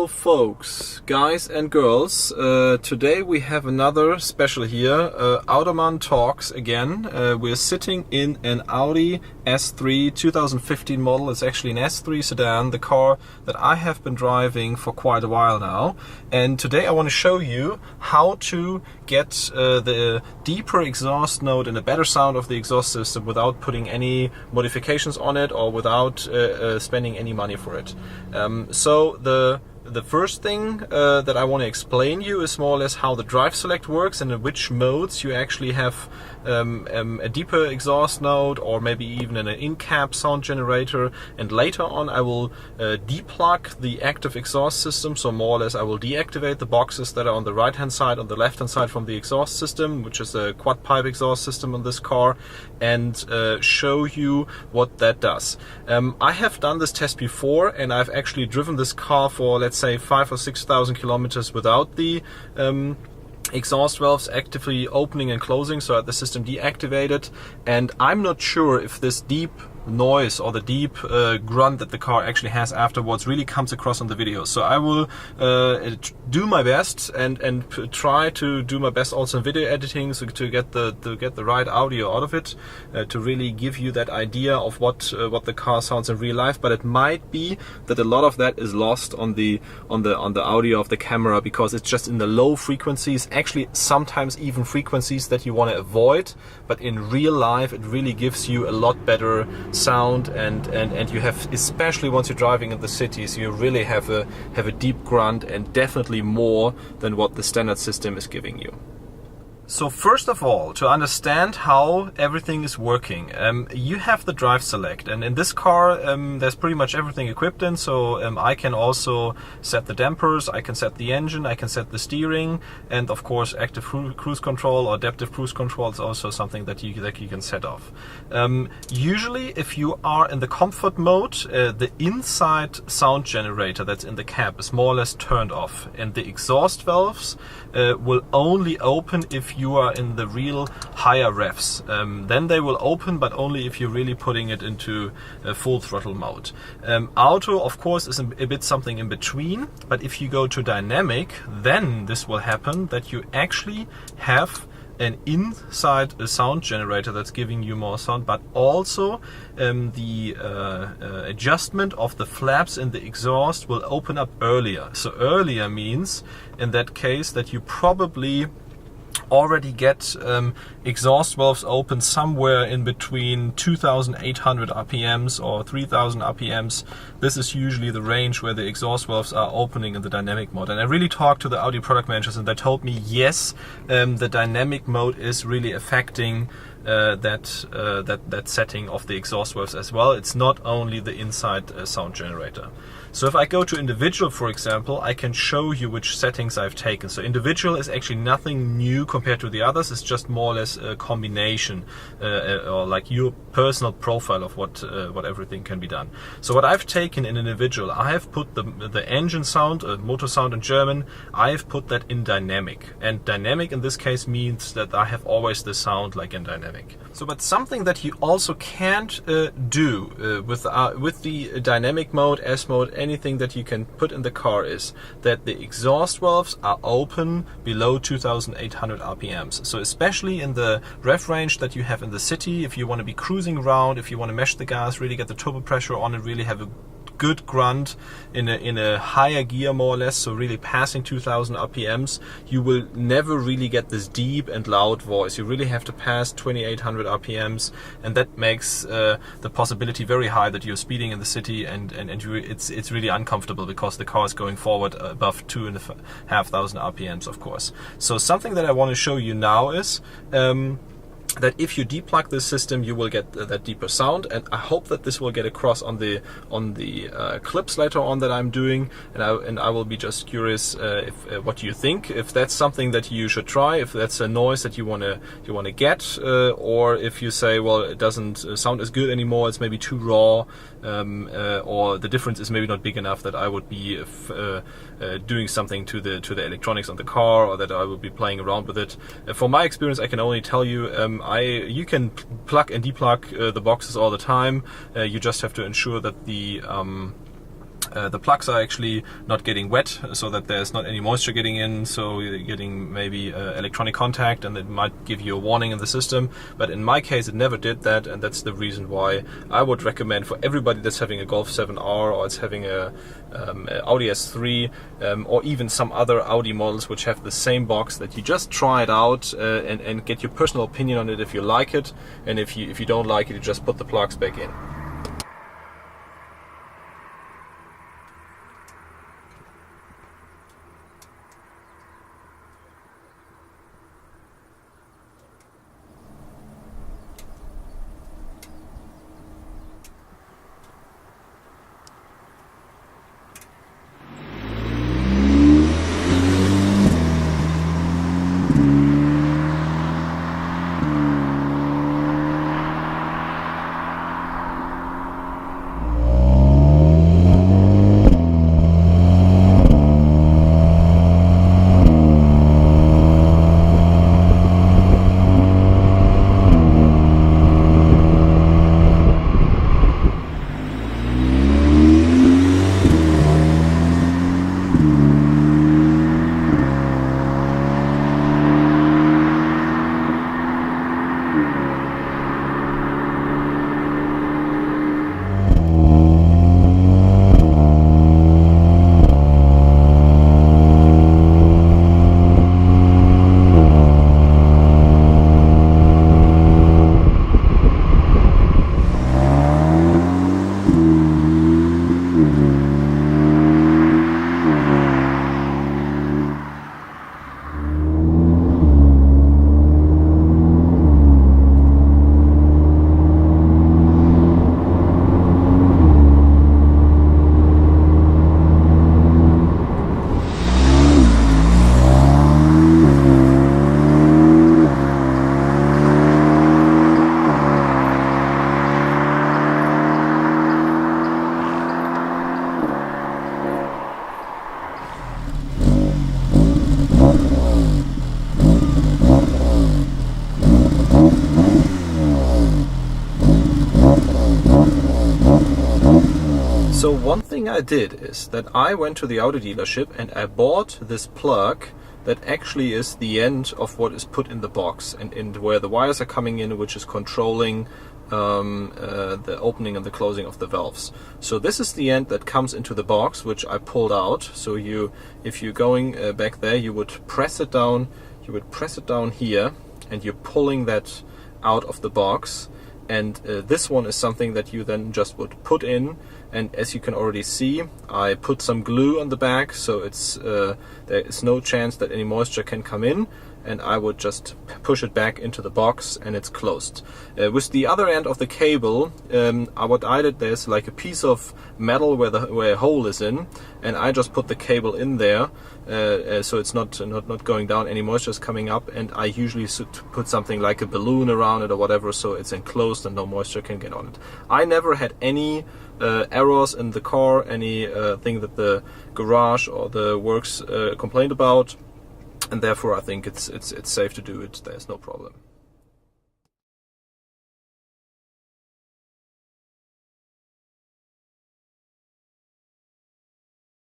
Hello folks, guys and girls. Today we have another special here, Automan Talks again. We're sitting in an Audi S3 2015 model. It's actually an S3 sedan, the car that I have been driving for quite a while now. And today I want to show you how to get the deeper exhaust note and a better sound of the exhaust system without putting any modifications on it or without spending any money for it. So the first thing that I want to explain you is more or less how the drive select works and in which modes you actually have a deeper exhaust note or maybe even an in-cab sound generator. And later on I will deplug the active exhaust system, so more or less I will deactivate the boxes that are on the right hand side, on the left hand side from the exhaust system, which is a quad pipe exhaust system on this car, and show you what that does. I have done this test before and I've actually driven this car for, let's say, 5,000 or 6,000 kilometers without the exhaust valves actively opening and closing, so I had the system deactivated, and I'm not sure if this deep noise or the deep grunt that the car actually has afterwards really comes across on the video. So I will do my best and try to do my best also in video editing, so to get the right audio out of it, to really give you that idea of what the car sounds in real life. But it might be that a lot of that is lost on the audio of the camera, because it's just in the low frequencies, actually sometimes even frequencies that you want to avoid, but in real life it really gives you a lot better sound, and you have, especially once you're driving in the cities, you really have a deep grunt, and definitely more than what the standard system is giving you. So first of all, to understand how everything is working, you have the drive select, and in this car there's pretty much everything equipped in. So I can also set the dampers, I can set the engine, I can set the steering, and of course active cruise control or adaptive cruise control is also something that you can set off. Usually if you are in the comfort mode, the inside sound generator that's in the cab is more or less turned off, and the exhaust valves will only open if you are in the real higher revs. Then they will open, but only if you're really putting it into full throttle mode. Auto, of course, is a bit something in between, but if you go to dynamic, then this will happen, that you actually have an inside sound generator that's giving you more sound, but also the adjustment of the flaps in the exhaust will open up earlier. So earlier means in that case that you probably already get exhaust valves open somewhere in between 2,800 RPMs or 3,000 RPMs. This is usually the range where the exhaust valves are opening in the dynamic mode. And I really talked to the Audi product managers, and they told me yes, the dynamic mode is really affecting that setting of the exhaust valves as well. It's not only the inside sound generator. So if I go to individual, for example, I can show you which settings I've taken. So individual is actually nothing new compared to the others. It's just more or less a combination or like your personal profile of what everything can be done. So what I've taken in individual, I have put the engine sound, motor sound in German, I've put that in dynamic. And dynamic in this case means that I have always the sound like in dynamic. So, but something that you also can't do with the dynamic mode, S mode, anything that you can put in the car is that the exhaust valves are open below 2,800 RPMs. So especially in the rev range that you have in the city, if you want to be cruising around, if you want to mesh the gas, really get the turbo pressure on it, really have a good grunt in a higher gear more or less, so really passing 2,000 RPMs, you will never really get this deep and loud voice. You really have to pass 2,800 RPMs, and that makes the possibility very high that you're speeding in the city, and it's really uncomfortable because the car is going forward above 2,500 RPMs, of course. So something that I want to show you now is that if you deplug this system, you will get that deeper sound, and I hope that this will get across on the clips later on that I'm doing, and I will be just curious what you think, if that's something that you should try, if that's a noise that you want to get, or if you say, well, it doesn't sound as good anymore, it's maybe too raw, or the difference is maybe not big enough that I would be doing something to the electronics on the car, or that I would be playing around with it. From my experience, I can only tell you, you can plug and deplug the boxes all the time. You just have to ensure that the the plugs are actually not getting wet, so that there's not any moisture getting in, so you're getting maybe electronic contact, and it might give you a warning in the system. But in my case, it never did that, and that's the reason why I would recommend for everybody that's having a Golf 7R, or it's having a Audi S3, or even some other Audi models which have the same box, that you just try it out and get your personal opinion on it if you like it, and if you don't like it, you just put the plugs back in. So one thing I did is that I went to the Audi dealership and I bought this plug that actually is the end of what is put in the box, and where the wires are coming in, which is controlling the opening and the closing of the valves. So this is the end that comes into the box, which I pulled out. So if you're going back there, you would press it down. You would press it down here, and you're pulling that out of the box. And this one is something that you then just would put in. And as you can already see, I put some glue on the back, so it's there is no chance that any moisture can come in. And I would just push it back into the box, and it's closed. With the other end of the cable, what I did, there's like a piece of metal where a hole is in, and I just put the cable in there, so it's not going down. Any moisture is coming up, and I usually put something like a balloon around it or whatever, so it's enclosed and no moisture can get on it. I never had any errors in the car, any thing that the garage or the works complained about. And therefore I think it's safe to do it, there's no problem.